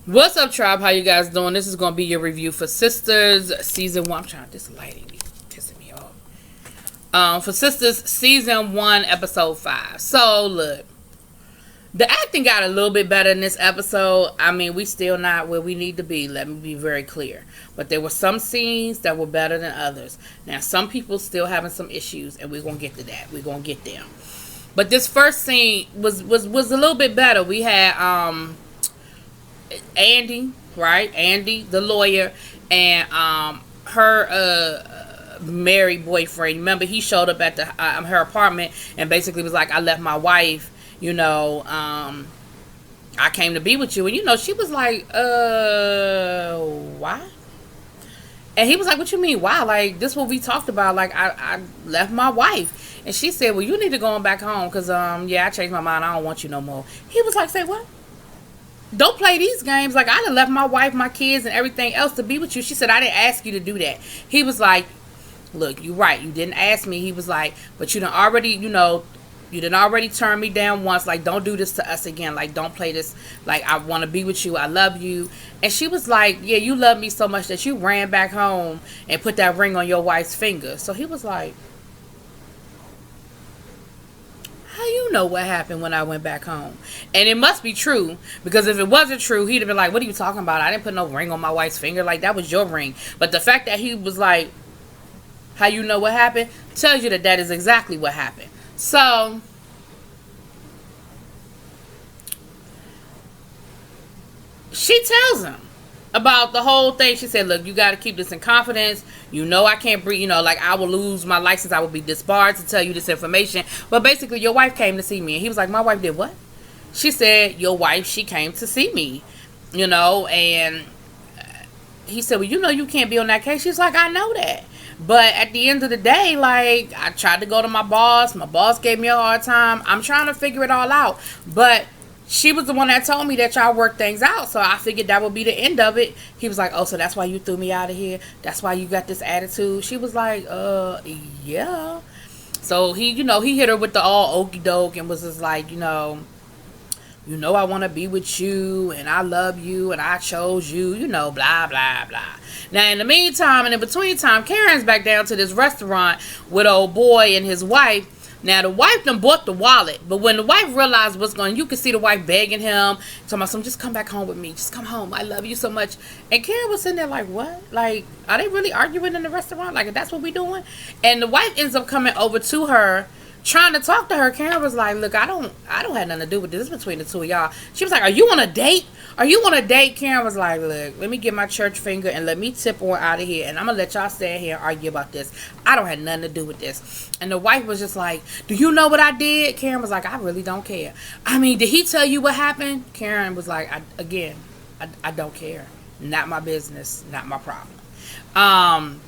What's up, tribe? How you guys doing? This is gonna be your review for Sisters season 1. I'm trying. This lighting be pissing me off. For Sisters season 1, episode 5. So look, the acting got a little bit better in this episode. I mean, we still not where we need to be. Let me be very clear. But there were some scenes that were better than others. Now, some people still having some issues, and we're gonna get to that. We're gonna get them. But this first scene was a little bit better. We had Andy, right? Andy, the lawyer, and her married boyfriend. Remember, he showed up at the her apartment and basically was like, "I left my wife. I came to be with you." And she was like, why?" And he was like, "What you mean, why? Like, this what we talked about. Like, I left my wife." And she said, "Well, you need to go on back home because I changed my mind. I don't want you no more." He was like, "Say what? Don't play these games. Like, I done left my wife, my kids, and everything else to be with you." She said, "I didn't ask you to do that." He was like, "Look, you're right. You didn't ask me." He was like, "But you done already turn me down once. Like, don't do this to us again. Like, don't play this. Like, I want to be with you. I love you." And she was like, "Yeah, you love me so much that you ran back home and put that ring on your wife's finger." So he was like, "How you know what happened when I went back home?" And it must be true, because if it wasn't true, he'd have been like, "What are you talking about? I didn't put no ring on my wife's finger. Like, that was your ring." But the fact that he was like, "How you know what happened?" tells you that that is exactly what happened. So she tells him about the whole thing. She said, "Look, you got to keep this in confidence. I can't breathe. Like, I will lose my license. I will be disbarred to tell you this information. But basically, your wife came to see me." And he was like, "My wife did what?" She said, "Your wife, she came to see me, and he said, "Well, you can't be on that case." She's like, "I know that. But at the end of the day, like, I tried to go to my boss. My boss gave me a hard time. I'm trying to figure it all out. But she was the one that told me that y'all work things out. So I figured that would be the end of it." He was like, "Oh, so that's why you threw me out of here? That's why you got this attitude?" She was like, yeah." So he hit her with the all okey doke and was just like, I want to be with you, and I love you, and I chose you, blah, blah, blah. Now, in the meantime, and in between time, Karen's back down to this restaurant with old boy and his wife. Now, the wife done bought the wallet, but when the wife realized what's going on, you can see the wife begging him, talking about some, "Just come back home with me. Just come home. I love you so much." And Karen was sitting there like, what? Like, are they really arguing in the restaurant? Like, that's what we doing? And the wife ends up coming over to her, trying to talk to her. Karen was like, "Look, I don't have nothing to do with this. It's between the two of y'all." She was like, "Are you on a date? Are you on a date?" Karen was like, "Look, let me get my church finger and let me tip on out of here, and I'm gonna let y'all stand here and argue about this. I don't have nothing to do with this." And the wife was just like, "Do you know what I did?" Karen was like, "I really don't care. I mean, did he tell you what happened?" Karen was like, I don't care. Not my business. Not my problem."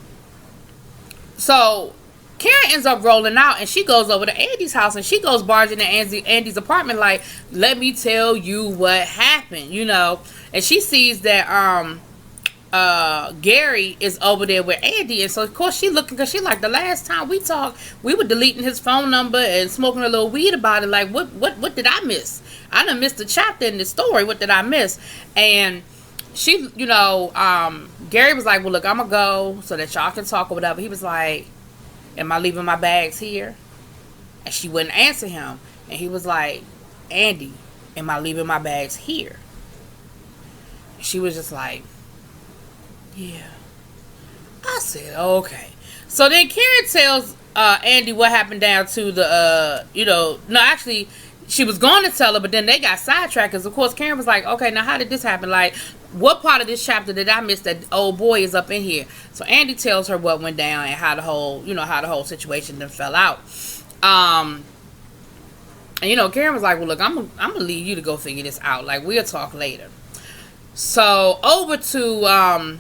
So Karen ends up rolling out, and she goes over to Andy's house, and she goes barging in Andy's apartment like, "Let me tell you what happened," And she sees that Gary is over there with Andy, and so of course she looking, because she like, the last time we talked, we were deleting his phone number and smoking a little weed about it. Like, what did I miss? I done missed a chapter in the story. What did I miss? And she, Gary was like, "Well, look, I'm gonna go so that y'all can talk or whatever." He was like, "Am I leaving my bags here?" And she wouldn't answer him. And he was like, "Andy, am I leaving my bags here?" And she was just like, "Yeah." I said, "Okay." So then Karen tells Andy what happened down to the, no, actually, she was going to tell her, but then they got sidetracked, because, of course, Karen was like, "Okay, now how did this happen? Like, what part of this chapter did I miss that old boy is up in here?" So Andy tells her what went down and how the whole situation then fell out. And Karen was like, "Well, look, I'm gonna leave you to go figure this out. Like, we'll talk later." So over to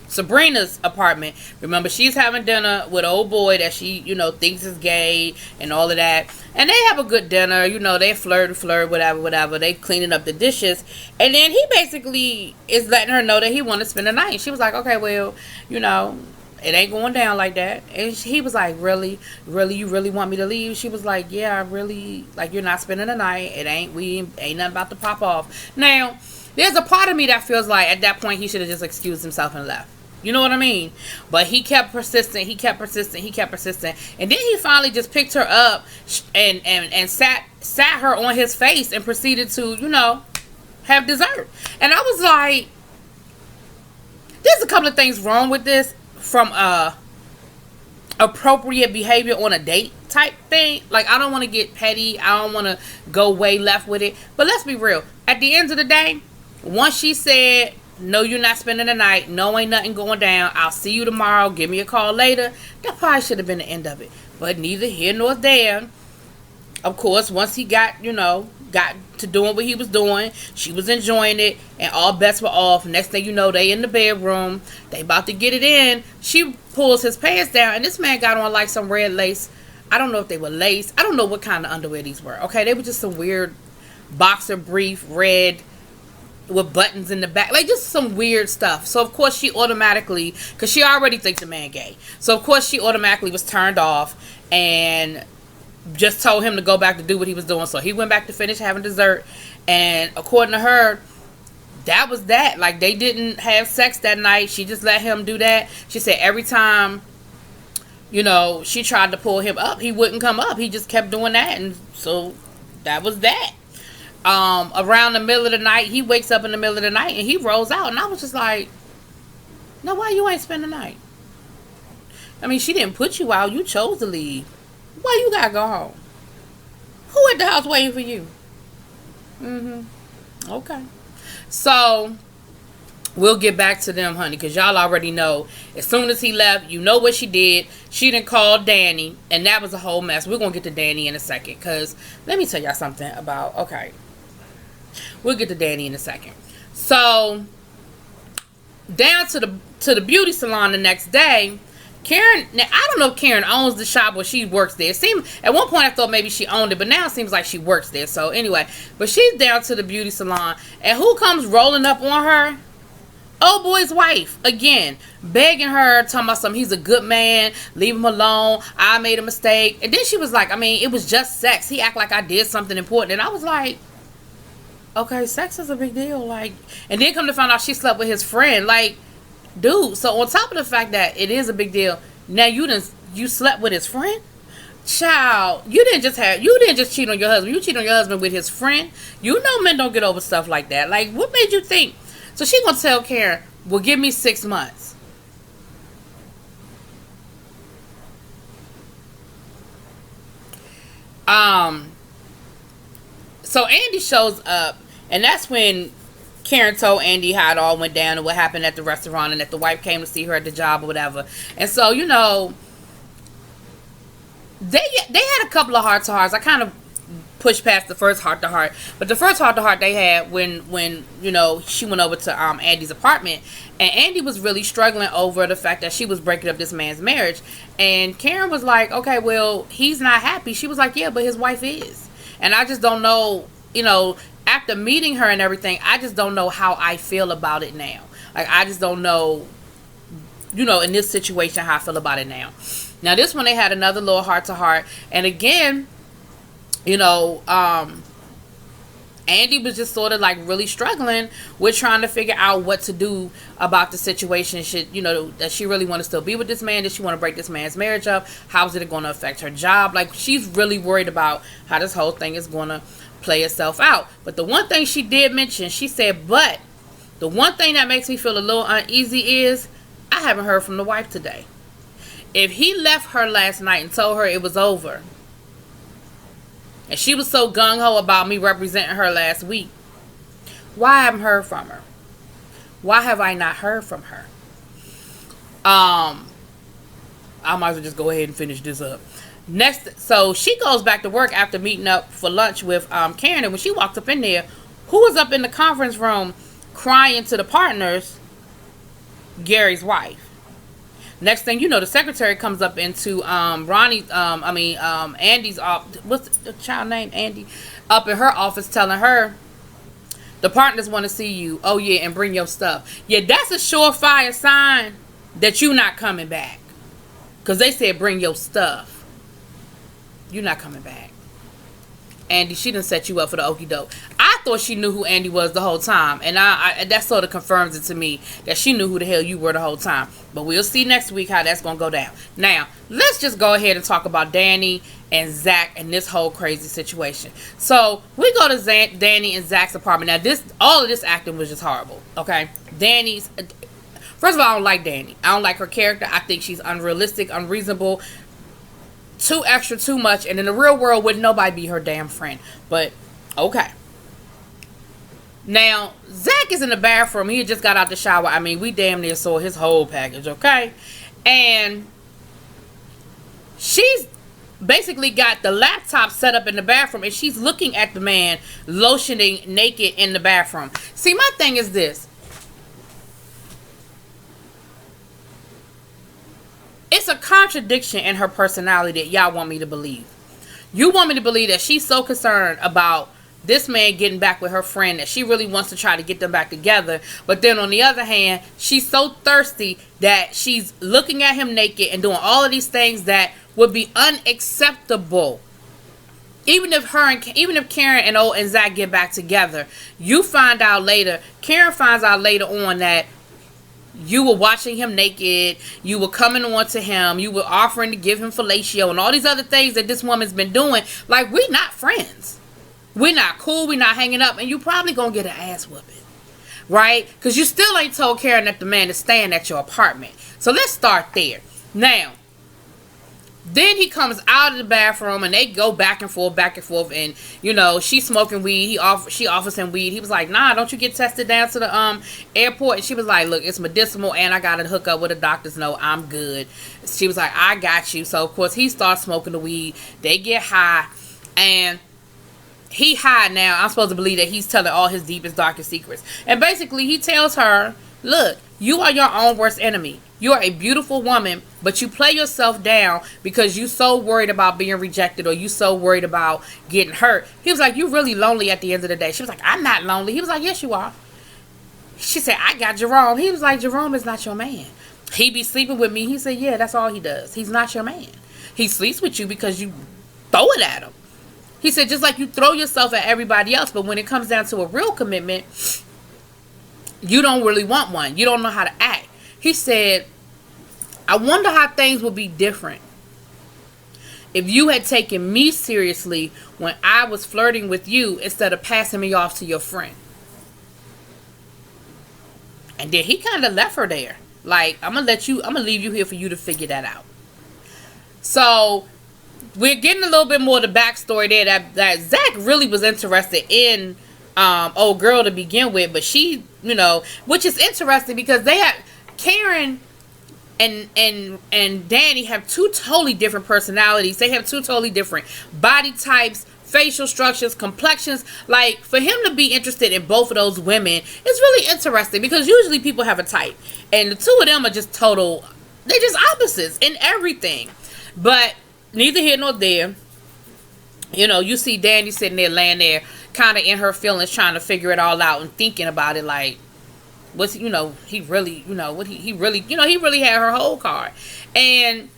Sabrina's apartment. Remember, she's having dinner with old boy that she, thinks is gay and all of that. And they have a good dinner. They flirt, whatever. They cleaning up the dishes. And then he basically is letting her know that he want to spend the night. She was like, "Okay, well, it ain't going down like that." And he was like, really, you really want me to leave? She was like, "Yeah, I really, like, you're not spending the night. We ain't nothing about to pop off." Now, There's a part of me that feels like at that point he should have just excused himself and left. You know what I mean? But he kept persistent. He kept persistent. He kept persistent. And then he finally just picked her up and sat her on his face and proceeded to, you know, have dessert. And I was like, there's a couple of things wrong with this from appropriate behavior on a date type thing. Like, I don't want to get petty. I don't want to go way left with it. But let's be real. At the end of the day, once she said, no, you're not spending the night. No, ain't nothing going down. I'll see you tomorrow. Give me a call later. That probably should have been the end of it. But neither here nor there. Of course, once he got, you know, got to doing what he was doing, she was enjoying it, and all bets were off. Next thing you know, they in the bedroom. They about to get it in. She pulls his pants down, and this man got on like some red lace. I don't know if they were lace. I don't know what kind of underwear these were. Okay, they were just some weird boxer brief, red, with buttons in the back, like just some weird stuff. So of course she automatically, because she already thinks the man gay, so of course she automatically was turned off and just told him to go back to do what he was doing. So he went back to finish having dessert, and according to her, that was that. Like, they didn't have sex that night. She just let him do that. She said every time, you know, she tried to pull him up, he wouldn't come up. He just kept doing that, and so that was that. Around the middle of the night, he wakes up in the middle of the night and he rolls out, and I was just like, no, why you ain't spend the night? I mean, she didn't put you out. You chose to leave. Why you gotta go home? Who at the house waiting for you? Okay. So we'll get back to them, honey, because y'all already know. As soon as he left, you know what she did. She done called Danny, and that was a whole mess. We're gonna get to Danny in a second, because let me tell y'all something about, okay, we'll get to Danny in a second. So down to the beauty salon the next day, Karen, now I don't know if Karen owns the shop or she works there. It seemed, at one point I thought maybe she owned it, but now it seems like she works there. So anyway, but she's down to the beauty salon, and who comes rolling up on her? Old boy's wife, again, begging her, talking about something, he's a good man, leave him alone, I made a mistake. And then she was like, I mean, it was just sex. He act like I did something important. And I was like, okay, sex is a big deal. Like, and then come to find out she slept with his friend. Like, dude, so on top of the fact that it is a big deal, now you slept with his friend? Child, you didn't just cheat on your husband. You cheat on your husband with his friend. You know men don't get over stuff like that. Like, what made you think? So she gonna tell Karen, well, give me 6 months. So Andy shows up, and that's when Karen told Andy how it all went down and what happened at the restaurant, and that the wife came to see her at the job or whatever. And so, you know, they had a couple of heart-to-hearts. I kind of pushed past the first heart-to-heart, but the first heart-to-heart they had when you know, she went over to Andy's apartment, and Andy was really struggling over the fact that she was breaking up this man's marriage. And Karen was like, okay, well, he's not happy. She was like, yeah, but his wife is. And I just don't know, you know, after meeting her and everything, I just don't know how I feel about it now. Like, I just don't know, you know, in this situation, how I feel about it now. Now, this one, they had another little heart-to-heart. And again, you know, Andy was just sort of like really struggling with trying to figure out what to do about the situation. You know, does she really want to still be with this man? Does she want to break this man's marriage up? How's it going to affect her job? Like, she's really worried about how this whole thing is going to play itself out. But the one thing she did mention, she said, but the one thing that makes me feel a little uneasy is I haven't heard from the wife today. If he left her last night and told her it was over, and she was so gung-ho about me representing her last week, why haven't heard from her? Why have I not heard from her? I might as well just go ahead and finish this up. Next, so she goes back to work after meeting up for lunch with Karen, and when she walked up in there, who was up in the conference room crying to the partners? Gary's wife. Next thing you know, the secretary comes up into Andy's, what's the child name? Andy, up in her office telling her, the partners want to see you. Oh, yeah, and bring your stuff. Yeah, that's a surefire sign that you're not coming back. Because they said bring your stuff. You're not coming back. Andy, she done set you up for the okie doke. I thought she knew who Andy was the whole time. And I that sort of confirms it to me that she knew who the hell you were the whole time. But we'll see next week how that's going to go down. Now, let's just go ahead and talk about Danny and Zach and this whole crazy situation. So, we go to Danny and Zach's apartment. Now, all of this acting was just horrible, okay? First of all, I don't like Danny. I don't like her character. I think she's unrealistic, unreasonable, too extra, too much. And in the real world, wouldn't nobody be her damn friend. But, okay. Now, Zach is in the bathroom. He had just got out the shower. I mean, we damn near saw his whole package, okay? And she's basically got the laptop set up in the bathroom, and she's looking at the man lotioning naked in the bathroom. See, my thing is this. It's a contradiction in her personality that y'all want me to believe. You want me to believe that she's so concerned about this man getting back with her friend that she really wants to try to get them back together. But then on the other hand, she's so thirsty that she's looking at him naked and doing all of these things that would be unacceptable. Even if Karen and Zach get back together, Karen finds out later on that you were watching him naked, you were coming on to him, you were offering to give him fellatio and all these other things that this woman's been doing. Like, we're not friends. We're not cool. We're not hanging up. And you probably going to get an ass whooping. Right? Because you still ain't told Karen that the man is staying at your apartment. So let's start there. Now, then he comes out of the bathroom and they go back and forth. And, you know, she's smoking weed. She offers him weed. He was like, nah, don't you get tested down to the airport? And she was like, look, it's medicinal and I got to hook up with a doctor's note. I'm good. She was like, I got you. So, of course, he starts smoking the weed. They get high. And he high now. I'm supposed to believe that he's telling all his deepest, darkest secrets. And basically, he tells her, look, you are your own worst enemy. You are a beautiful woman, but you play yourself down because you so worried about being rejected or you so worried about getting hurt. He was like, you really lonely at the end of the day. She was like, I'm not lonely. He was like, yes, you are. She said, I got Jerome. He was like, Jerome is not your man. He be sleeping with me. He said, yeah, that's all he does. He's not your man. He sleeps with you because you throw it at him. He said, just like you throw yourself at everybody else, but when it comes down to a real commitment, you don't really want one. You don't know how to act. He said, I wonder how things would be different if you had taken me seriously when I was flirting with you instead of passing me off to your friend. And then he kind of left her there. Like, I'm going to leave you here for you to figure that out. So we're getting a little bit more of the backstory there that Zach really was interested in old girl to begin with, but she, you know, which is interesting because they have Karen and Danny have two totally different personalities. They have two totally different body types, facial structures, complexions. Like, for him to be interested in both of those women is really interesting because usually people have a type, and the two of them are just they're just opposites in everything. But neither here nor there. You know, you see Danny sitting there, laying there, kind of in her feelings, trying to figure it all out and thinking about it. Like, what's, you know, he really, you know, what he really, you know, he really had her whole card. And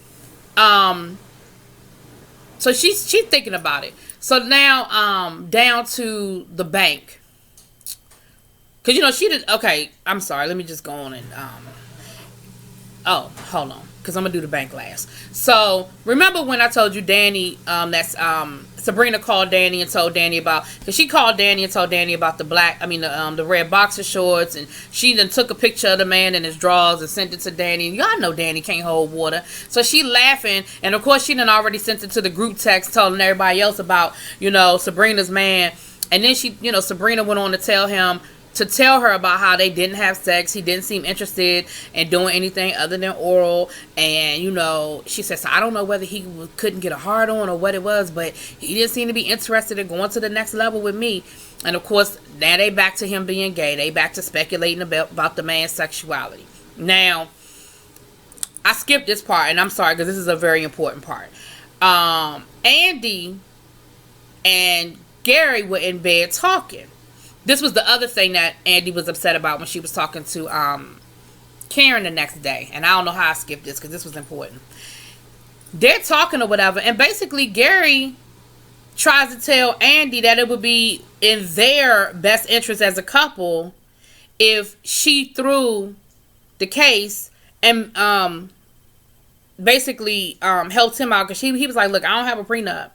so she's thinking about it. So now down to the bank, because, you know, she did. Okay, I'm sorry. Let me just go on and oh, hold on, because I'm gonna do the bank last. So remember when I told you Danny, Sabrina called Danny and told Danny about, because she called Danny and told Danny about the red boxer shorts, and she then took a picture of the man in his drawers and sent it to Danny. And y'all know Danny can't hold water, so she laughing, and of course she done already sent it to the group text telling everybody else about, you know, Sabrina's man. And then she, you know, Sabrina went on to tell her about how they didn't have sex. He didn't seem interested in doing anything other than oral. And, you know, she says, so I don't know whether he couldn't get a hard on or what it was, but he didn't seem to be interested in going to the next level with me. And, of course, now they back to him being gay. They back to speculating about the man's sexuality. Now, I skipped this part, and I'm sorry because this is a very important part. Andy and Gary were in bed talking. This was the other thing that Andy was upset about when she was talking to Karen the next day. And I don't know how I skipped this because this was important. They're talking or whatever. And basically Gary tries to tell Andy that it would be in their best interest as a couple if she threw the case and basically helped him out, because he was like, look, I don't have a prenup.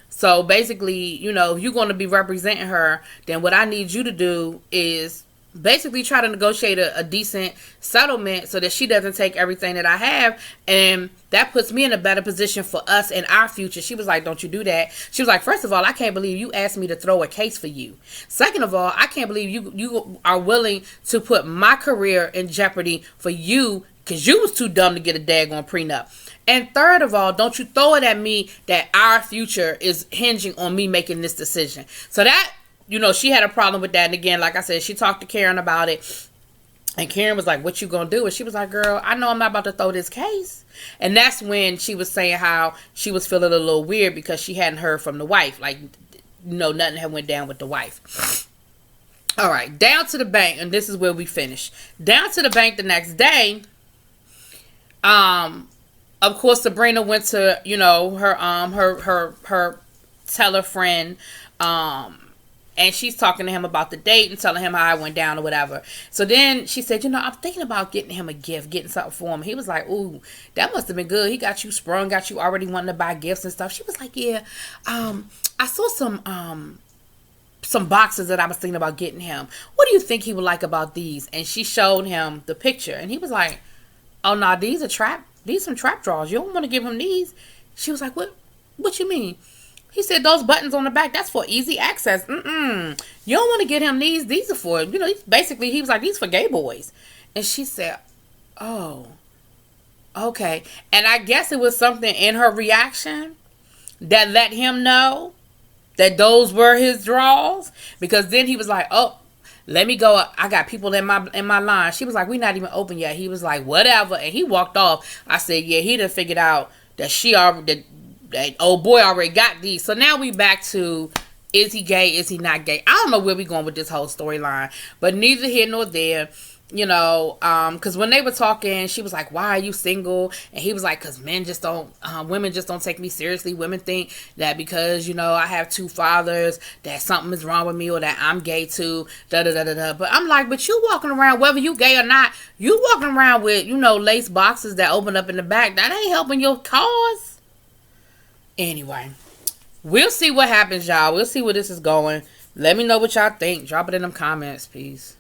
So basically, you know, if you're going to be representing her, then what I need you to do is basically try to negotiate a decent settlement so that she doesn't take everything that I have, and that puts me in a better position for us and our future. She was like, don't you do that. She was like, first of all, I can't believe you asked me to throw a case for you. Second of all, I can't believe you are willing to put my career in jeopardy for you, because you was too dumb to get a daggone prenup. And third of all, don't you throw it at me that our future is hinging on me making this decision. So that, you know, she had a problem with that. And again, like I said, she talked to Karen about it. And Karen was like, what you gonna do? And she was like, girl, I know I'm not about to throw this case. And that's when she was saying how she was feeling a little weird because she hadn't heard from the wife. Like, you know, nothing had went down with the wife. All right, down to the bank. And this is where we finish. Down to the bank the next day. Of course, Sabrina went to, you know, her teller friend, and she's talking to him about the date and telling him how it went down or whatever. So then she said, you know, I'm thinking about getting him a gift, getting something for him. He was like, ooh, that must have been good. He got you sprung, got you already wanting to buy gifts and stuff. She was like, yeah, I saw some boxes that I was thinking about getting him. What do you think he would like about these? And she showed him the picture, and he was like, oh, no, these some trap drawers. You don't want to give him these. She was like, what you mean? He said, those buttons on the back, that's for easy access. You don't want to get him these. These are for, you know, basically, he was like, these for gay boys. And she said, oh, okay. And I guess it was something in her reaction that let him know that those were his drawers. Because then he was like, oh, let me go. I got people in my line. She was like, we're not even open yet. He was like, whatever. And he walked off. I said, yeah, he done figured out that that old boy already got these. So now we back to, is he gay? Is he not gay? I don't know where we going with this whole storyline. But neither here nor there. You know, because when they were talking, she was like, why are you single? And he was like, because women just don't take me seriously. Women think that because, you know, I have two fathers, that something is wrong with me or that I'm gay too, da-da-da-da-da. But I'm like, but you walking around, whether you gay or not, you walking around with, you know, lace boxes that open up in the back. That ain't helping your cause. Anyway, we'll see what happens, y'all. We'll see where this is going. Let me know what y'all think. Drop it in them comments. Peace.